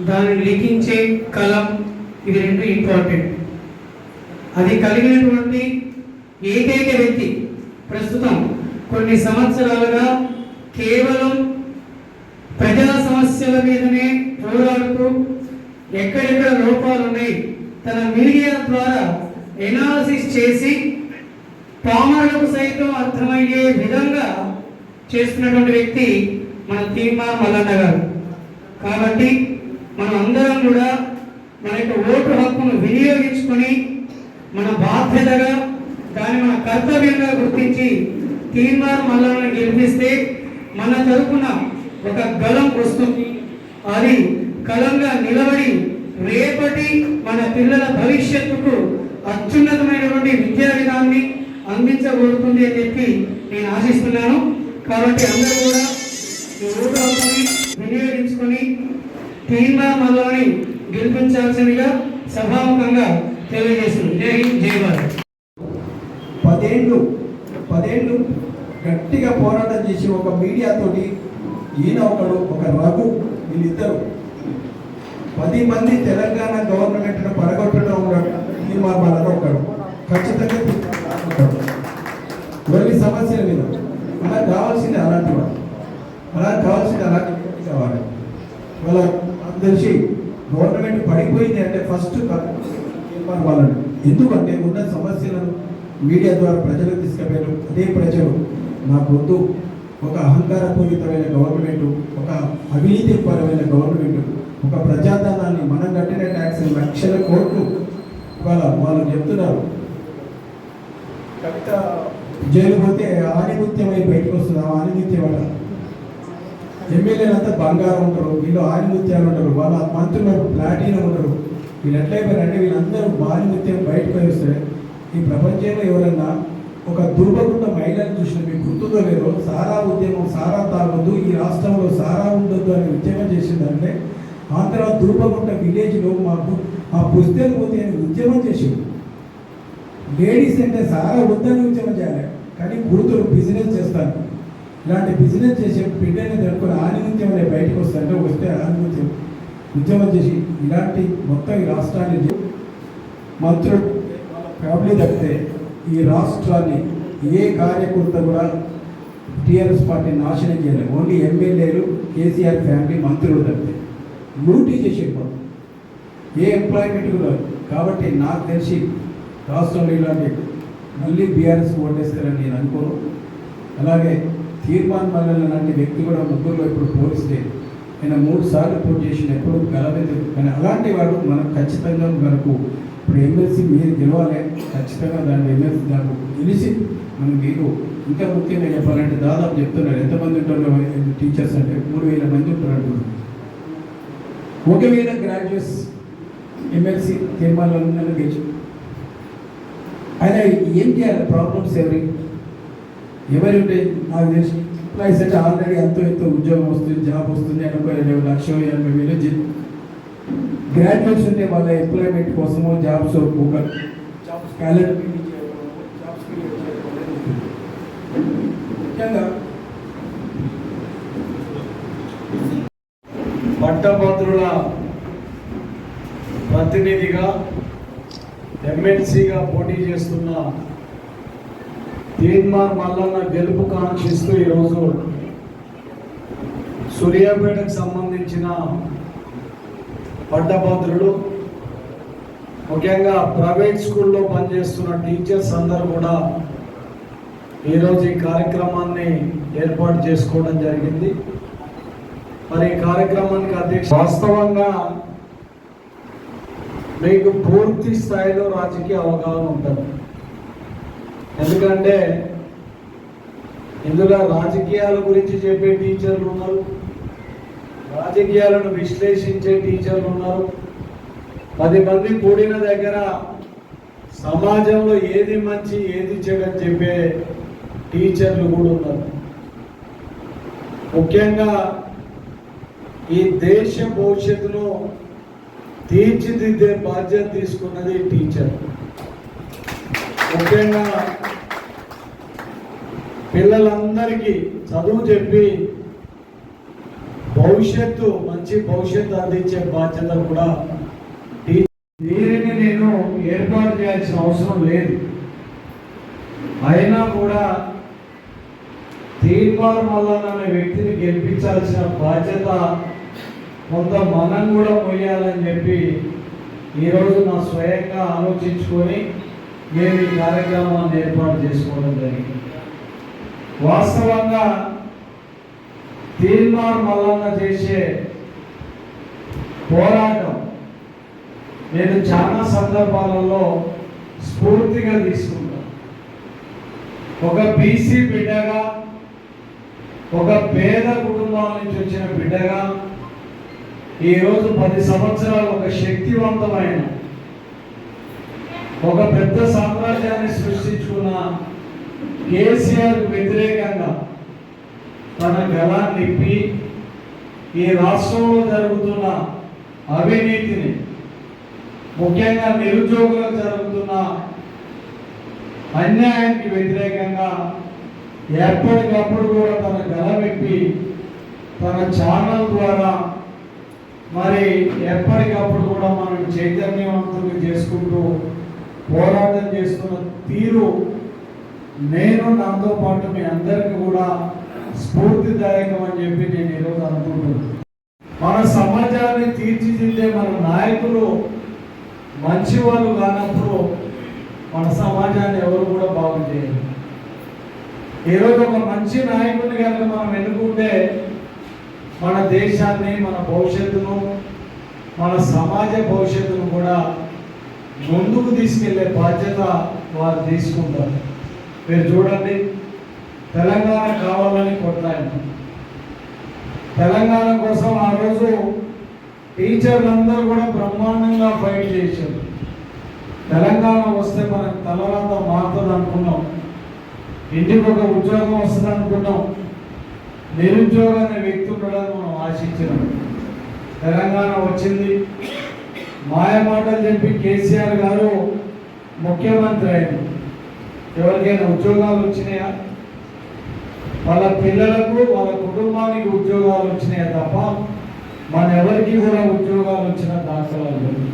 దాన్ని లిఖించే కలం, ఇవి రెండు ఇంపార్టెంట్. అది కలిగినటువంటి ఏకైక వ్యక్తి ప్రస్తుతం కొన్ని సంవత్సరాలుగా కేవలం ప్రజా సమస్యల మీదనే పోరాడుతూ ఎక్కడెక్కడ లోపాలు ఉన్నాయి తన మీడియా ద్వారా ఎనాలిసిస్ చేసి పామరులకు సైతం అర్థమయ్యే విధంగా చేస్తున్నటువంటి వ్యక్తి మన తీర్మార్ మల్లన్న గారు. కాబట్టి మనం అందరం కూడా మన యొక్క ఓటు హక్కును వినియోగించుకొని మన బాధ్యతగా దాన్ని మన కర్తవ్యంగా గుర్తించి తీర్మార్ మల్లన్నను గెలిపిస్తే మన తరపున ఒక గలం వస్తుంది. అది కలంగా నిలబడి రేపటి మన పిల్లల భవిష్యత్తుకు అత్యున్నతమైనటువంటి విద్యా విధానాన్ని అందించబడుతుంది అని చెప్పి నేను ఆశిస్తున్నాను. కాబట్టి అందరూ కూడా ఓటు హక్కుని వినియోగించుకొని తీర్మార్ మల్లన్నని గెలిపించాల్సిందిగా సభాముఖంగా తెలియజేస్తుంది. జై హింద్, జై భారత్. 10 ఏళ్ళు గట్టిగా పోరాటం చేసి ఒక మీడియాతోటి ఈయన ఒకడు, ఒక రఘు, వీళ్ళిద్దరు 10 మంది తెలంగాణ గవర్నమెంట్ను పడగొట్టడం తీర్మార్ మల్లన్న ఒకడు. ఖచ్చితంగా కొన్ని సమస్యల మీద మనకు కావాల్సింది అలాంటి వాడు, మనకు కావాల్సింది అలాంటి కావాలి. వాళ్ళ తెలిసి గవర్నమెంట్ పడిపోయింది అంటే ఫస్ట్ తీర్మార్ మల్లన్న. ఎందుకంటే ఉన్న సమస్యలను మీడియా ద్వారా ప్రజలకు తీసుకుపోయారు. అదే ప్రజలు నాకొద్దు ఒక అహంకారపూరితమైన గవర్నమెంట్, ఒక అవినీతిపరమైన గవర్నమెంట్, ఒక ప్రజాధనాన్ని మనం కట్టిన ట్యాక్స్ లక్షల కోట్లు వాళ్ళు చెప్తున్నారు. కవిత జైలు పోతే ఆనిముత్యమై బయటకు వస్తుంది. ఆ ఆనిముత్యం వల్ల ఎమ్మెల్యేలంతా బంగారం ఉంటారు, వీళ్ళు ఆనిముత్యాలు ఉంటారు, వాళ్ళ మంత్రులు ప్లాటినం ఉంటారు. వీళ్ళు ఎట్లయిపోయారంటే వీళ్ళందరూ ఆనిముత్యం బయటకు వస్తే ఈ ప్రపంచంలో ఎవరన్నా ఒక దుర్భగుండ మహిళను చూసిన మీకు గుర్తుందో లేదో, సారా ఉద్యమం, సారా తాగొద్దు, ఈ రాష్ట్రంలో సారా ఉండొద్దు అని ఉద్యమం చేసిందంటే ఆంధ్ర దుర్భగుండ విలేజ్లో మా పుస్తకాలు పోతే అని ఉద్యమం చేసింది. లేడీస్ అంటే సారా వద్దని ఉద్యమం చేయాలి, కానీ పురుతులు బిజినెస్ చేస్తాను. ఇలాంటి బిజినెస్ చేసే బిడ్డని తట్టుకొని ఆనిముత్యం అనే బయటకు వస్తాయంటే వస్తే ఆనిముత్యం ఉద్యమం చేసి ఇలాంటి మొత్తం ఈ రాష్ట్రాన్ని మంత్రులు ఫ్యామిలీ తప్పితే ఈ రాష్ట్రాన్ని ఏ కార్యకర్త కూడా టీఆర్ఎస్ పార్టీ నాశనం చేయలేదు. ఓన్లీ ఎమ్మెల్యేలు, కేసీఆర్ ఫ్యామిలీ, మంత్రులు తప్పితే లూటీ చేసేప్పుడు ఏ ఎంప్లాయ్మెంట్ కూడా. కాబట్టి నాకు తెలిసి రాష్ట్రంలో ఇలాంటి మళ్ళీ బీఆర్ఎస్ ఓటేస్తారని నేను అనుకోను. అలాగే తీర్మార్ మల్లన్న లాంటి వ్యక్తి కూడా ముగ్గురులో ఇప్పుడు పోలిస్తే ఆయన 3 సార్లు పోటీ చేసినప్పుడు గెలవలేదు. కానీ అలాంటి వాడు మనకు ఖచ్చితంగా మనకు ఇప్పుడు ఎమ్మెల్సీ మీరు గెలవాలి, ఖచ్చితంగా దాన్ని ఎమ్మెల్సీ దాన్ని గెలిచి మనం మీకు ఇంకా ముఖ్యంగా చెప్పాలంటే దాదాపు చెప్తున్నారు ఎంతమంది ఉంటారు టీచర్స్ అంటే 3000 మంది ఉంటారు అంటున్నారు. 1000 గ్రాడ్యుయేట్స్ ఎమ్మెల్సీ తీర్మార్ మల్లన్న గెలిచి ఆయన ఏం చేయాలి? ప్రాబ్లమ్స్ ఎవరి ఉంటాయి? నాకు తెలిసి ఎంప్లాయీస్ అంటే ఆల్రెడీ ఎంతో ఉద్యోగం వస్తుంది, జాబ్ వస్తుంది, 1,80,000 గ్రాడ్యుయేట్స్ ఉంటే వాళ్ళ ఎంప్లాయ్మెంట్ కోసమో జాబ్స్ క్యాలెండర్ ముఖ్యంగా పట్టభద్రుల ప్రతినిధిగా ఎమ్మెల్సీగా పోటీ చేస్తున్న తీర్మార్ మల్లన్న గెలుపు కాంక్షిస్తూ ఈరోజు సూర్యాపేటకు సంబంధించిన పట్టభద్రులు, ముఖ్యంగా ప్రైవేట్ స్కూల్లో పనిచేస్తున్న టీచర్స్ అందరూ కూడా ఈరోజు ఈ కార్యక్రమాన్ని ఏర్పాటు చేసుకోవడం జరిగింది. మరి ఈ కార్యక్రమానికి అధ్యక్ష వాస్తవంగా మీకు పూర్తి స్థాయిలో రాజకీయ అవగాహన ఉంటుంది. ఎందుకంటే ఇందులో రాజకీయాల గురించి చెప్పే టీచర్లు ఉన్నారు, రాజకీయాలను విశ్లేషించే టీచర్లు ఉన్నారు. 10 మంది కూడిన దగ్గర సమాజంలో ఏది మంచి ఏది చెడని చెప్పే టీచర్లు కూడా ఉన్నారు. ముఖ్యంగా ఈ దేశ భవిష్యత్తును తీర్చిదిద్దే బాధ్యత తీసుకున్నది టీచర్. ముఖ్యంగా పిల్లలందరికీ చదువు చెప్పి మంచి భవిష్యత్తు అందించే బాధ్యత కూడా దీనిని నేను ఏర్పాటు చేయాల్సిన అవసరం లేదు. అయినా కూడా తీర్మార్ మల్లన్న అనే వ్యక్తిని గెలిపించాల్సిన బాధ్యత కొంత మనం కూడా మొయ్యాలని చెప్పి ఈరోజు నా స్వయంగా ఆలోచించుకొని మేము ఈ కార్యక్రమాన్ని ఏర్పాటు చేసుకోవడం జరిగింది. వాస్తవంగా తీర్మార్ మల్లన్న చేసే పోరాటం నేను చాలా సందర్భాలలో స్ఫూర్తిగా తీసుకుంటాను. ఒక బీసీ బిడ్డగా, ఒక పేద కుటుంబాల నుంచి వచ్చిన బిడ్డగా ఈరోజు 10 సంవత్సరాలు ఒక శక్తివంతమైన ఒక పెద్ద సామ్రాజ్యాన్ని సృష్టించుకున్న కేసీఆర్ వ్యతిరేకంగా తన గలాన్ని నిప్పి ఈ రాష్ట్రంలో జరుగుతున్న అవినీతిని, ముఖ్యంగా నిరుద్యోగులకు జరుగుతున్న అన్యాయానికి వ్యతిరేకంగా ఎప్పటికప్పుడు కూడా తన గలమెప్పి తన ఛానల్ ద్వారా మరి ఎప్పటికప్పుడు కూడా మనం చైతన్యవంతులు చేసుకుంటూ పోరాటం చేస్తున్న తీరు నేను నాతో పాటు మీ అందరికీ కూడా స్ఫూర్తిదాయకం అని చెప్పి నేను ఈరోజు అనుకుంటున్నాను. మన సమాజాన్ని తీర్చిదిద్దే మన నాయకులు మంచి వాళ్ళు కానప్పుడు మన సమాజాన్ని ఎవరు కూడా బాగు చేయాలి. ఈరోజు ఒక మంచి నాయకుడిని కనుక మనం ఎన్నుకుంటే మన దేశాన్ని, మన భవిష్యత్తును, మన సమాజ భవిష్యత్తును కూడా ముందుకు తీసుకెళ్లే బాధ్యత వారు తీసుకుంటారు. మీరు చూడండి, తెలంగాణ కావాలని కొట్లాడు. తెలంగాణ కోసం ఆ రోజు టీచర్లందరూ కూడా బ్రహ్మాండంగా ఫైట్ చేశారు. తెలంగాణ వస్తే మనకు తలరాత మారుతుంది అనుకున్నాం, ఇంటికి ఒక ఉద్యోగం వస్తుంది అనుకున్నాం, నిరుద్యోగం అనే వ్యక్తి ఉండడానికి మనం ఆశించినాం. తెలంగాణ వచ్చింది, మాయ మాటలు చెప్పి కేసీఆర్ గారు ముఖ్యమంత్రి అయ్యారు. ఎవరికైనా ఉద్యోగాలు వచ్చినాయా? వాళ్ళ పిల్లలకు, వాళ్ళ కుటుంబానికి ఉద్యోగాలు వచ్చినాయా తప్ప మన ఎవరికి కూడా ఉద్యోగాలు వచ్చిన దాఖలాలు లేవు.